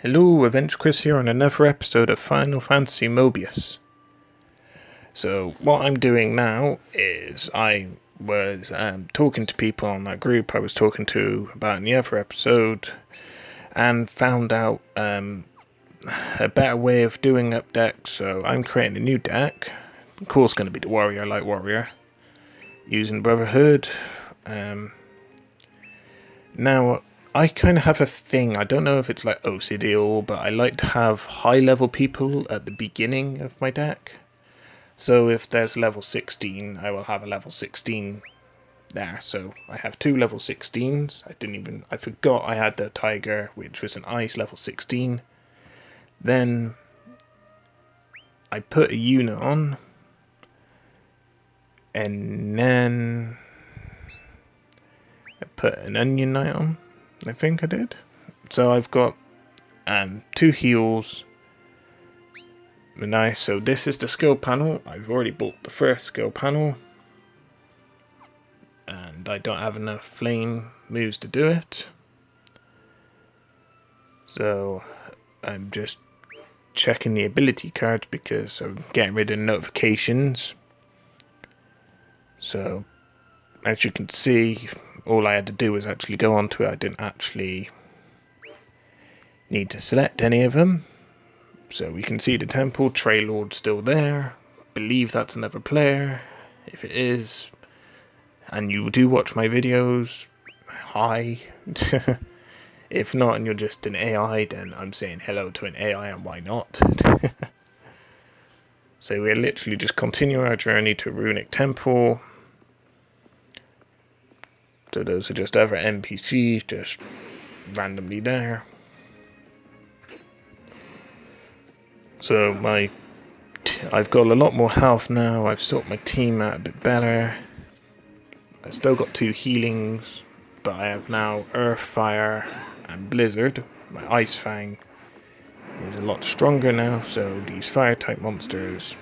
Hello, Avenged Chris here on another episode of Final Fantasy Mobius. So what I'm doing now is I was talking to people on that group I was talking to about in the other episode and found out a better way of doing up decks. So I'm creating a new deck. Of course, going to be the Warrior Light Warrior using Brotherhood. Now I kind of have a thing, I don't know if it's like OCD or all, but I like to have high level people at the beginning of my deck. So if there's level 16, I will have a level 16 there. So I have two level 16s. I forgot I had the Tiger, which was an ice level 16. Then I put a unit on, and then I put an Onion Knight on, I think I did. So I've got two heals. Nice, so this is the skill panel. I've already bought the first skill panel. And I don't have enough flame moves to do it. So I'm just checking the ability cards because I'm getting rid of notifications. So as you can see, all I had to do was actually go onto it. I didn't actually need to select any of them. So we can see the temple, Trail Lord still there. Believe that's another player. If it is, and you do watch my videos, hi. If not, and you're just an AI, then I'm saying hello to an AI, and why not? So we're literally just continuing our journey to Runic Temple. So those are just other NPCs, just randomly there. So I've got a lot more health now. I've sorted my team out a bit better. I've still got two healings, but I have now Earth, Fire, and Blizzard. My Ice Fang is a lot stronger now, so these Fire type monsters,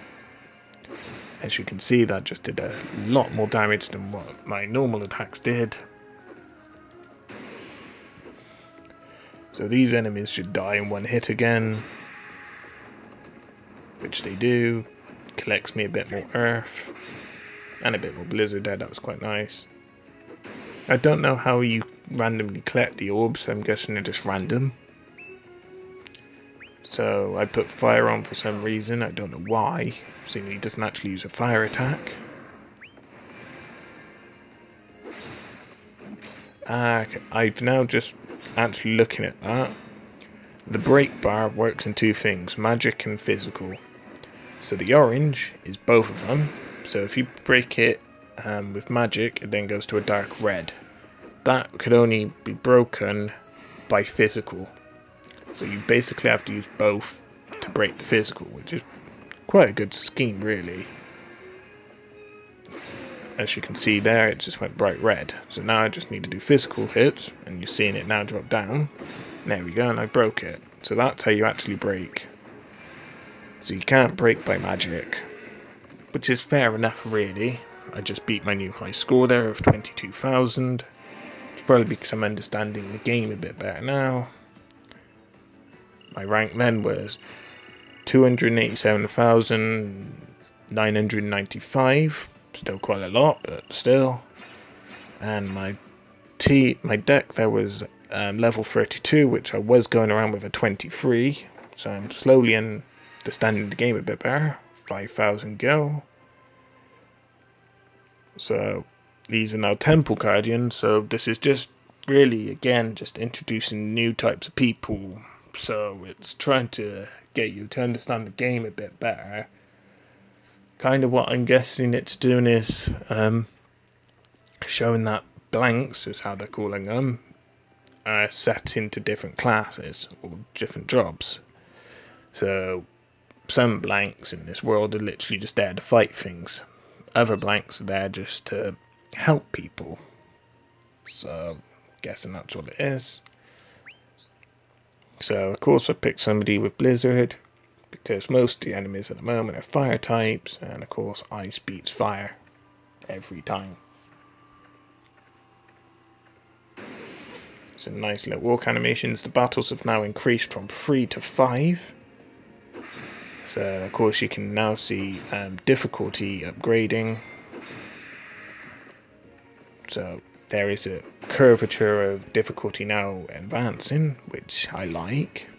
as you can see, that just did a lot more damage than what my normal attacks did. So these enemies should die in one hit again, which they do. Collects me a bit more Earth and a bit more Blizzard there. That was quite nice. I don't know how you randomly collect the orbs. I'm guessing they're just random. So I put Fire on for some reason. I don't know why. Seeing he doesn't actually use a fire attack. I've now just actually looking at that. The break bar works in two things, magic and physical. So the orange is both of them. So if you break it with magic, it then goes to a dark red. That could only be broken by physical. So you basically have to use both to break the physical, which is quite a good scheme, really. As you can see there, it just went bright red. So now I just need to do physical hits, and you're seeing it now drop down. There we go, and I broke it. So that's how you actually break. So you can't break by magic, which is fair enough, really. I just beat my new high score there of 22,000. It's probably because I'm understanding the game a bit better now. My rank then was 287,995. Still quite a lot, but still. And my deck there was level 32, which I was going around with a 23. So I'm slowly understanding the game a bit better. 5,000 go. So these are now Temple Guardians. So this is just really, again, just introducing new types of people. So it's trying to get you to understand the game a bit better. Kind of what I'm guessing it's doing is showing that blanks, is how they're calling them, are set into different classes or different jobs. So some blanks in this world are literally just there to fight things. Other blanks are there just to help people. So guessing that's what it is. So of course I picked somebody with Blizzard, because most of the enemies at the moment are fire types, and of course ice beats fire every time. Some nice little walk animations. The battles have now increased from 3 to 5. So of course you can now see difficulty upgrading. So there is a curvature of difficulty now advancing, which I like.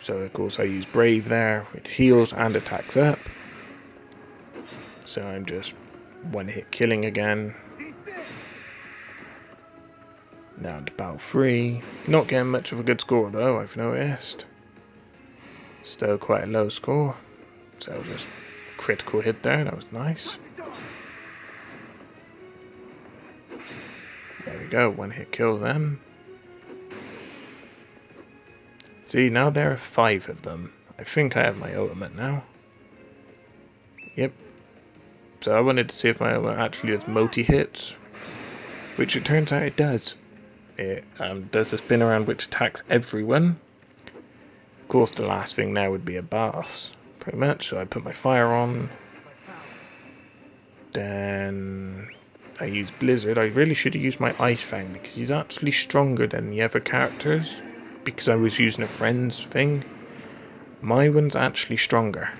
So of course I use Brave there, which heals and attacks up. So I'm just one hit killing again. Now to battle 3. Not getting much of a good score though, I've noticed. Still quite a low score. So just critical hit there, that was nice. There we go, one hit kill them. See, now there are 5 of them. I think I have my ultimate now. Yep. So I wanted to see if my ultimate actually does multi-hits, which it turns out it does. It does a spin around which attacks everyone. Of course the last thing now would be a boss, pretty much. So I put my fire on. Then I use Blizzard. I really should have used my Ice Fang because he's actually stronger than the other characters. Because I was using a friend's thing. My one's actually stronger.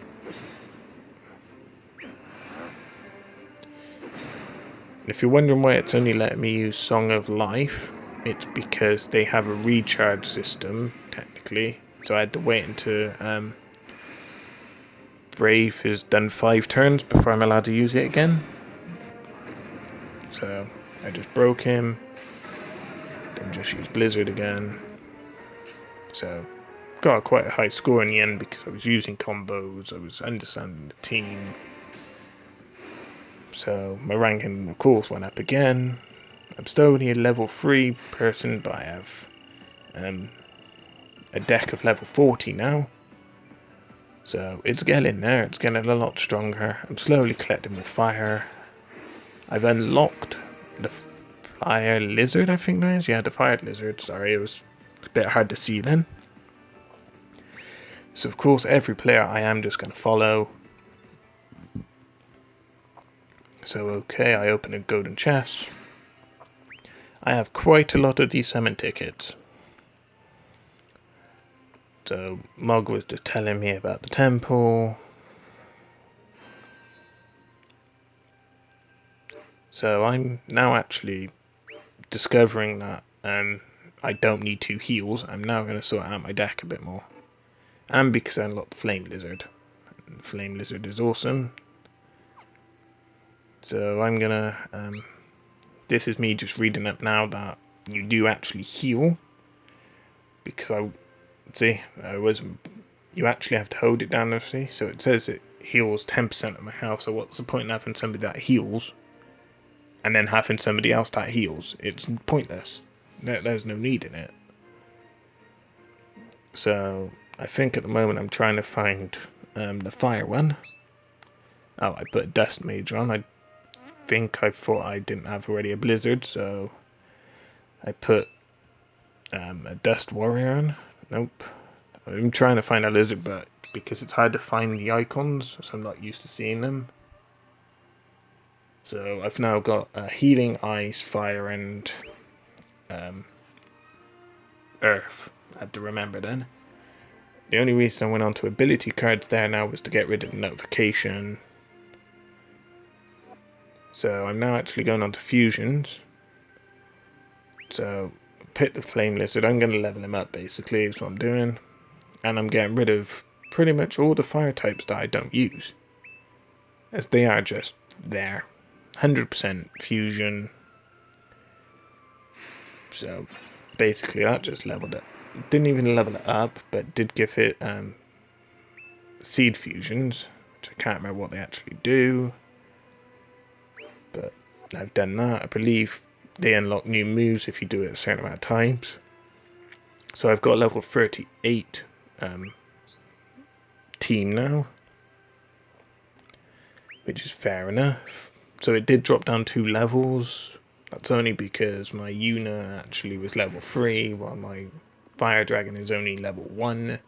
If you're wondering why it's only letting me use Song of Life, it's because they have a recharge system, technically. So I had to wait until Brave has done 5 turns before I'm allowed to use it again. So I just broke him. Then just use Blizzard again. So got quite a high score in the end because I was using combos, I was understanding the team. So my ranking of course went up again. I'm still only a level 3 person, but I have a deck of level 40 now. So it's getting there, it's getting a lot stronger. I'm slowly collecting more fire. I've unlocked the fire lizard, I think that is. Yeah, the fire lizard, sorry, it was a bit hard to see then. So of course every player I am just going to follow. So okay, I open a golden chest. I have quite a lot of these summon tickets. So Mog was just telling me about the temple. So I'm now actually discovering that I don't need 2 heals. I'm now going to sort out my deck a bit more. And because I unlocked the Flame Lizard. The Flame Lizard is awesome. So I'm going to... this is me just reading up now that you do actually heal. Because you actually have to hold it down, see? So it says it heals 10% of my health. So what's the point in having somebody that heals and then having somebody else that heals? It's pointless. There's no need in it. So I think at the moment I'm trying to find the fire one. Oh, I put a dust mage on. I thought I didn't have already a blizzard, so I put a dust warrior on. Nope. I'm trying to find a lizard, but because it's hard to find the icons, so I'm not used to seeing them. So I've now got healing, ice, fire, and earth. I have to remember then. The only reason I went on to ability cards there now was to get rid of the notification. So I'm now actually going on to fusions. So pick the flame lizard. I'm going to level him up basically is what I'm doing. And I'm getting rid of pretty much all the fire types that I don't use. As they are just there. 100% fusion. So basically that just leveled it. Didn't even level it up, but did give it seed fusions, which I can't remember what they actually do. But I've done that. I believe they unlock new moves if you do it a certain amount of times. So I've got a level 38 team now, which is fair enough. So it did drop down 2 levels. That's only because my Yuna actually was level 3, while my Fire Dragon is only level 1.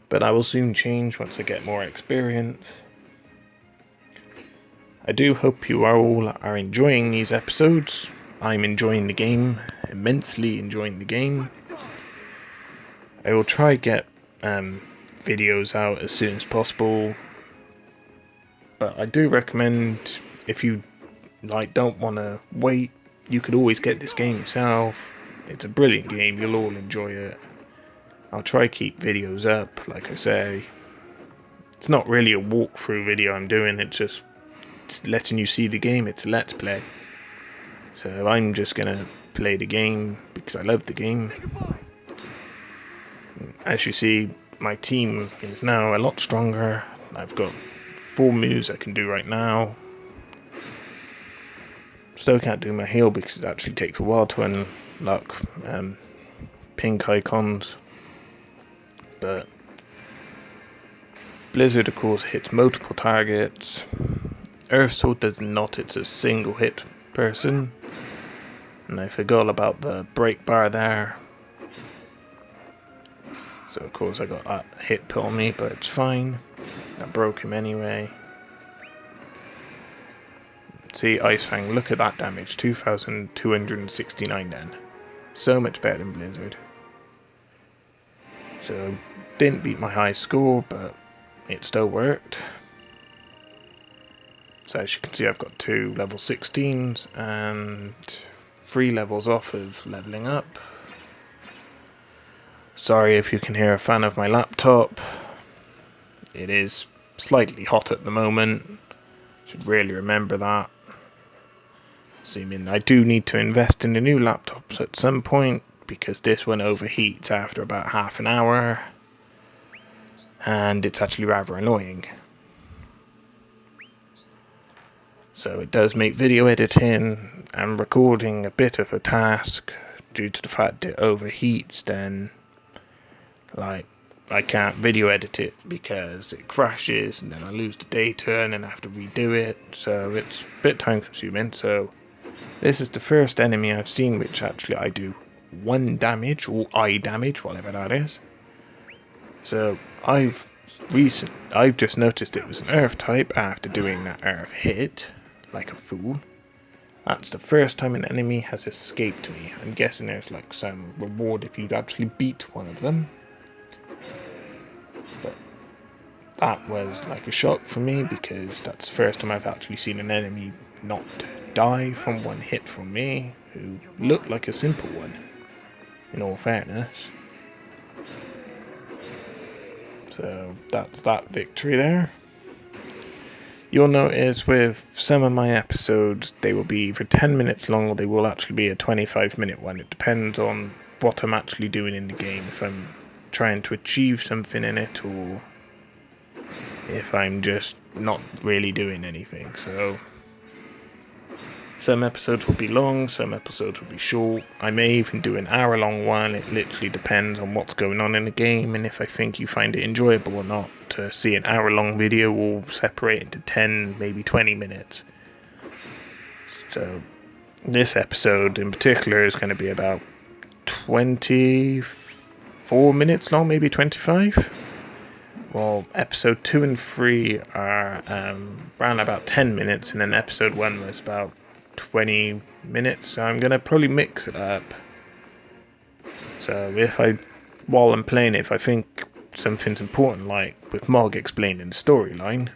But I will soon change once I get more experience. I do hope you all are enjoying these episodes. I'm enjoying the game, immensely enjoying the game. I will try get videos out as soon as possible, but I do recommend, if you don't want to wait, you could always get this game yourself. It's a brilliant game, you'll all enjoy it. I'll try keep videos up, like I say. It's not really a walkthrough video I'm doing, it's just letting you see the game. It's a let's play. So I'm just gonna play the game because I love the game. As you see, my team is now a lot stronger. I've got 4 moves I can do right now. Still can't do my heal because it actually takes a while to unlock pink icons. But Blizzard, of course, hits multiple targets. Earth Sword does not, it's a single hit person. And I forgot about the break bar there. So of course I got that hit put on me, but it's fine. I broke him anyway. See, Ice Fang, look at that damage, 2,269 then. So much better than Blizzard. So, didn't beat my high score, but it still worked. So as you can see, I've got 2 level 16s and 3 levels off of leveling up. Sorry if you can hear a fan of my laptop. It is slightly hot at the moment. Should really remember that. Assuming I do need to invest in a new laptop at some point, because this one overheats after about half an hour. And it's actually rather annoying. So it does make video editing and recording a bit of a task due to the fact it overheats. Then I can't video edit it because it crashes and then I lose the data and then I have to redo it, so it's a bit time consuming. So this is the first enemy I've seen which actually I do 1 damage, or eye damage, whatever that is. So I've just noticed it was an earth type after doing that earth hit like a fool. That's the first time an enemy has escaped me. I'm guessing there's like some reward if you actually beat one of them. But that was like a shock for me because that's the first time I've actually seen an enemy not die from 1 hit from me, who looked like a simple one, in all fairness. So that's that victory there. You'll notice with some of my episodes, they will be either 10 minutes long or they will actually be a 25-minute one. It depends on what I'm actually doing in the game, if I'm trying to achieve something in it or if I'm just not really doing anything. So some episodes will be long, some episodes will be short. I may even do an hour-long one. It literally depends on what's going on in the game and if I think you find it enjoyable or not. To see an hour-long video will separate into 10, maybe 20 minutes. So this episode in particular is going to be about 24 minutes long, maybe 25. Well, episode 2 and 3 are around about 10 minutes, and then episode 1 was about 20 minutes, so I'm going to probably mix it up. So while I'm playing it, if I think something's important, like with Mog explaining the storyline,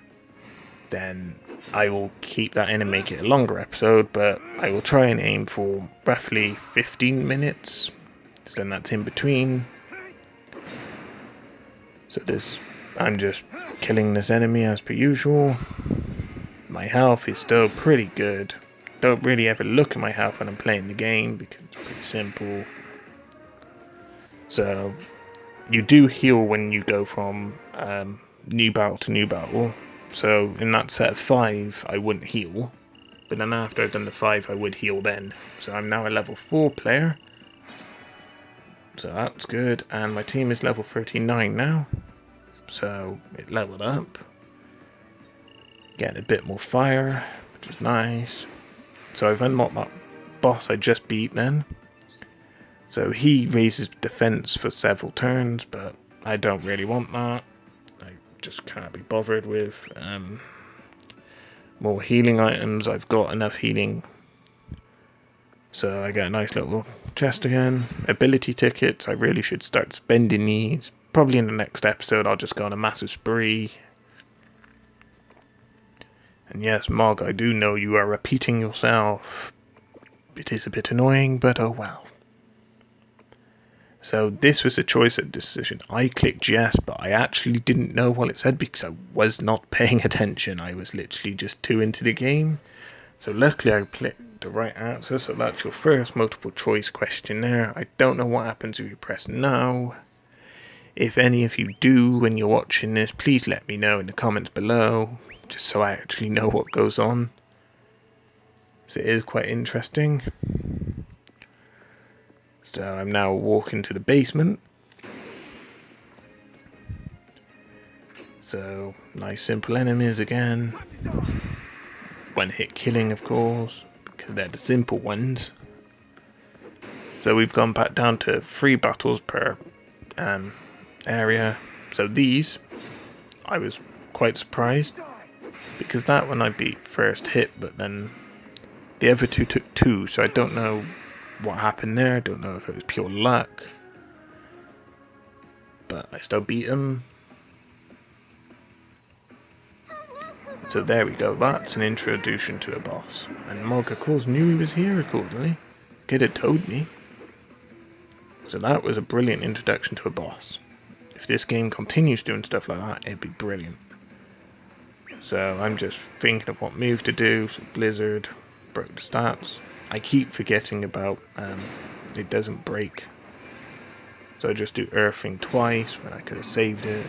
then I will keep that in and make it a longer episode, but I will try and aim for roughly 15 minutes, so then that's in between. So I'm just killing this enemy as per usual. My health is still pretty good. Don't really ever look at my health when I'm playing the game because it's pretty simple. So you do heal when you go from new battle to new battle. So in that set of 5 I wouldn't heal, but then after I've done the 5 I would heal then. So I'm now a level 4 player, so that's good, and my team is level 39 now, so it leveled up. Getting a bit more fire, which is nice. So I've unlocked that boss I just beat then. So he raises defense for several turns, but I don't really want that. I just can't be bothered with more healing items. I've got enough healing So I get a nice little chest again. Ability tickets, I really should start spending these. Probably in the next episode I'll just go on a massive spree. And yes, Mog, I do know you are repeating yourself. It is a bit annoying, but oh well. So this was a choice of decision. I clicked yes, but I actually didn't know what it said because I was not paying attention. I was literally just too into the game. So luckily I clicked the right answer, so that's your first multiple choice question there. I don't know what happens if you press no. If any of you do when you're watching this, please let me know in the comments below, just so I actually know what goes on. So it is quite interesting. So I'm now walking to the basement. So nice simple enemies again. One hit killing, of course, because they're the simple ones. So we've gone back down to 3 battles per area. So these, I was quite surprised, because that one I beat first hit, but then the other 2 took 2, so I don't know what happened there. I don't know if it was pure luck, but I still beat him. So there we go, that's an introduction to a boss. And Mog, of course, knew he was here accordingly. Could have told me. So that was a brilliant introduction to a boss. If this game continues doing stuff like that, it'd be brilliant. So I'm just thinking of what move to do. So Blizzard, broke the stats. I keep forgetting about it doesn't break. So I just do earthing twice when I could have saved it.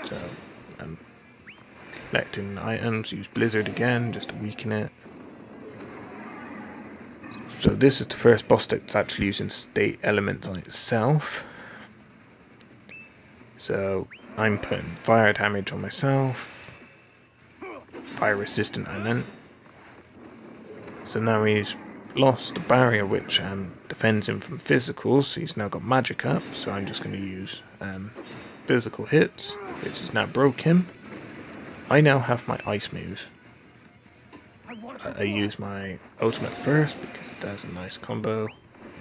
So I'm collecting items, use Blizzard again just to weaken it. So this is the first boss that's actually using state elements on itself. So I'm putting fire damage on myself. Fire resistant I meant. So now he's lost the barrier which defends him from physicals, so he's now got magic up, so I'm just going to use physical hits, which has now broke him. I now have my ice moves. I use my ultimate first because it does a nice combo.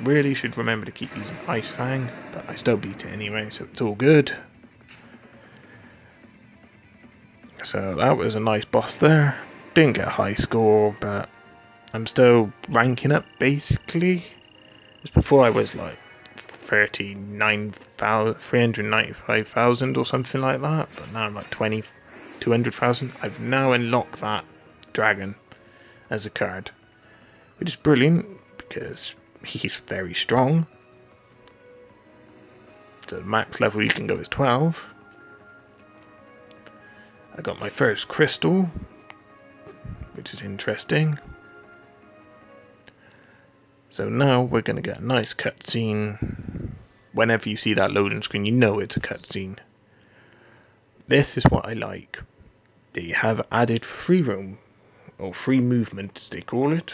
Really should remember to keep using Ice Fang, but I still beat it anyway, so it's all good. So that was a nice boss there. Didn't get a high score, but I'm still ranking up basically. Just before I was like 395,000 or something like that, but now I'm like 200,000. I've now unlocked that dragon as a card, which is brilliant because he's very strong. So the max level you can go is 12. I got my first crystal, which is interesting. So now we're going to get a nice cutscene. Whenever you see that loading screen, you know it's a cutscene. This is what I like. They have added free roam, or free movement as they call it,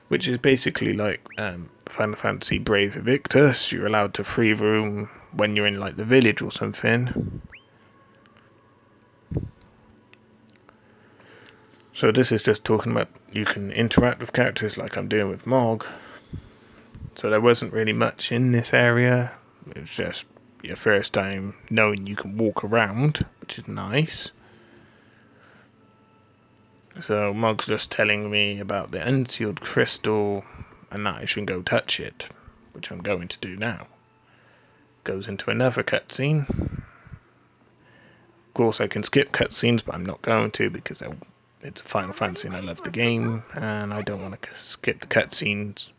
which is basically like Final Fantasy Brave Invictus. You're allowed to free roam when you're in like the village or something. So this is just talking about you can interact with characters like I'm doing with Mog. So there wasn't really much in this area. It was just your first time knowing you can walk around, which is nice. So Mog's just telling me about the unsealed crystal and that I should go touch it, which I'm going to do now. Goes into another cutscene. Of course I can skip cutscenes, but I'm not going to because it's a Final Fantasy and I love the game and I don't want to skip the cutscenes.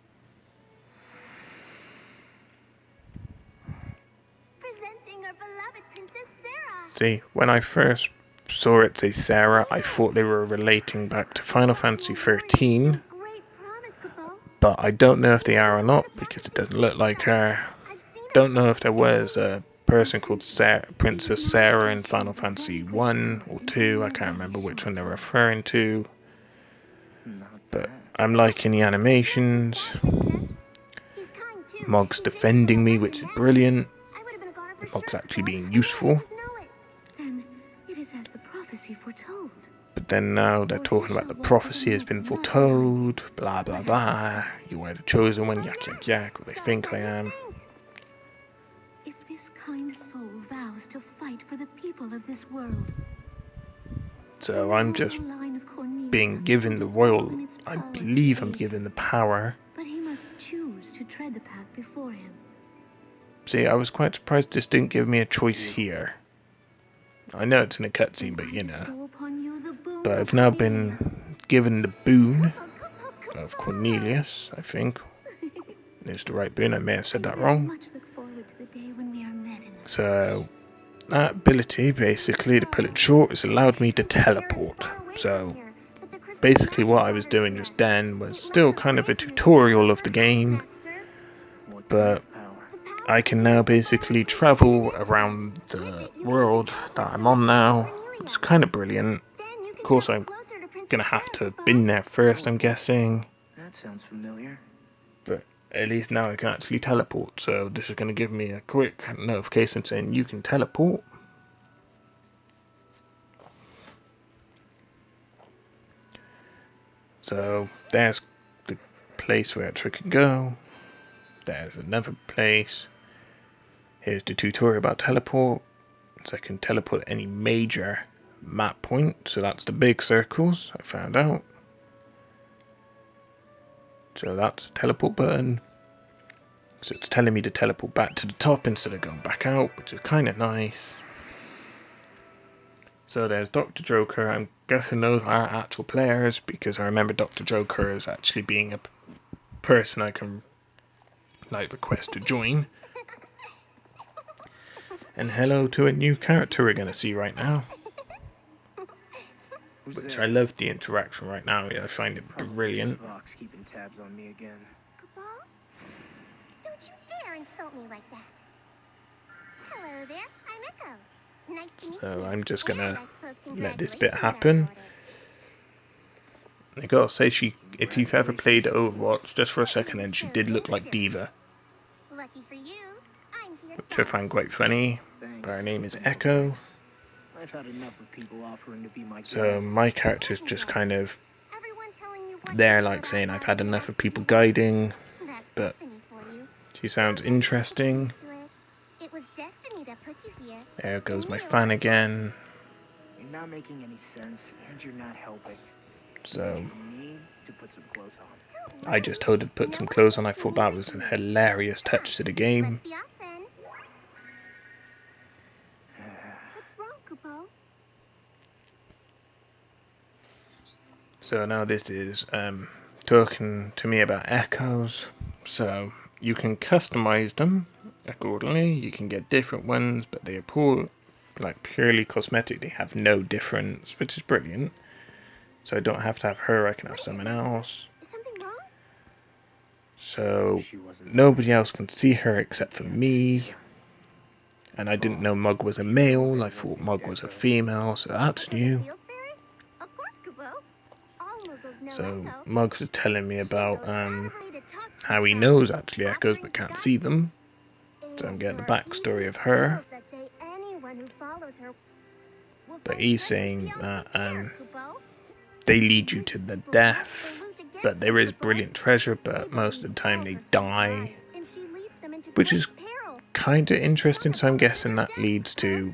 Presenting our beloved Princess Sarah. See, when I first saw it say Sarah, I thought they were relating back to Final Fantasy 13, but I don't know if they are or not because it doesn't look like her. Don't know if there was a person called Princess Sarah in Final Fantasy 1 or 2, I can't remember which one they're referring to, but I'm liking the animations. Mog's defending me, which is brilliant. Mog's actually being useful. Then it is as the prophecy foretold. But then now they're talking about the prophecy has been foretold, blah blah blah. You are the chosen one, yak yak yak, what they think I am. If this kind soul vows to fight for the people of this world, So I'm just being given the royal, I believe I'm given the power. but he must choose to tread the path before him. See, I was quite surprised this didn't give me a choice here. I know it's in a cutscene, but you know. But I've now been given the boon of Cornelius, I think. It's the right boon, I may have said that wrong. So, that ability, basically, to put it short, has allowed me to teleport. So, basically what I was doing just then was still kind of a tutorial of the game, but I can now basically travel around the world that I'm on now. It's kind of brilliant. Of course, I'm gonna have to have been there first, I'm guessing. That sounds familiar. But at least now I can actually teleport. So this is gonna give me a quick notification saying you can teleport. So there's the place where I can go. There's another place. Here's the tutorial about teleport. So I can teleport at any major map point. So that's the big circles, I found out. So that's the teleport button. So it's telling me to teleport back to the top instead of going back out, which is kind of nice. So there's Dr. Joker. I'm guessing those are actual players because I remember Dr. Joker as actually being a person I can request to join. And hello to a new character we're going to see right now. Which I love the interaction right now. I find it brilliant. Keeping tabs on me again. Don't you dare insult me like that. Hello there, I'm Echo. Nice to meet you. So I'm just going to And let this bit happen. I gotta say, if you've ever played Overwatch, just for a second, then she did look like Diva. Lucky for you, I'm here to Which I find quite funny. But her name is Echo. I've had enough of people offering to be my So my character's just kind of everyone telling you what there, to do like about saying I've had having enough of enough people guiding. That's But destiny for you. she sounds interesting. It was destiny that put you here. There goes my fan again. You're not making any sense, and you're not helping. So You need to put some clothes on. I just told her to put some clothes on. I thought that was a hilarious touch to the game. Let's be off then. What's wrong, Kupo? So now this is talking to me about echoes. So you can customize them accordingly. You can get different ones, but they are purely cosmetic. They have no difference, which is brilliant. So I don't have to have her, I can have someone else. Is something wrong? So nobody else can see her except for me. And I didn't know Mug was a male, I thought Mug was a female, so that's new. Field fairy? Of course, Kupo. All Muggles know So Echo. Mug's is telling me She about knows how to talk to how he each knows other. actually echoes but can't see them. So I'm getting the backstory of her. That say anyone who follows her will But find he's treasures saying beyond that compare, Kupo. they lead you to the death, but there is brilliant treasure, but most of the time they die, And she leads them into which is great peril. kind of interesting. So I'm guessing that leads to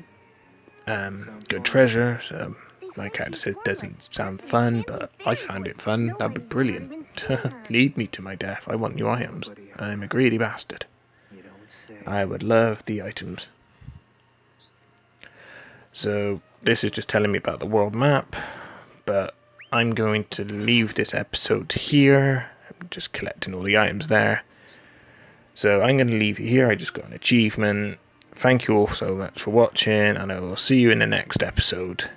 good treasure. So my character says doesn't sound fun, but I found it fun. That'd be brilliant. Lead me to my death. I want new items. I'm a greedy bastard. You don't say. I would love the items. So this is just telling me about the world map, but I'm going to leave this episode here. I'm just collecting all the items there. So I'm going to leave it here. I just got an achievement. Thank you all so much for watching, and I will see you in the next episode.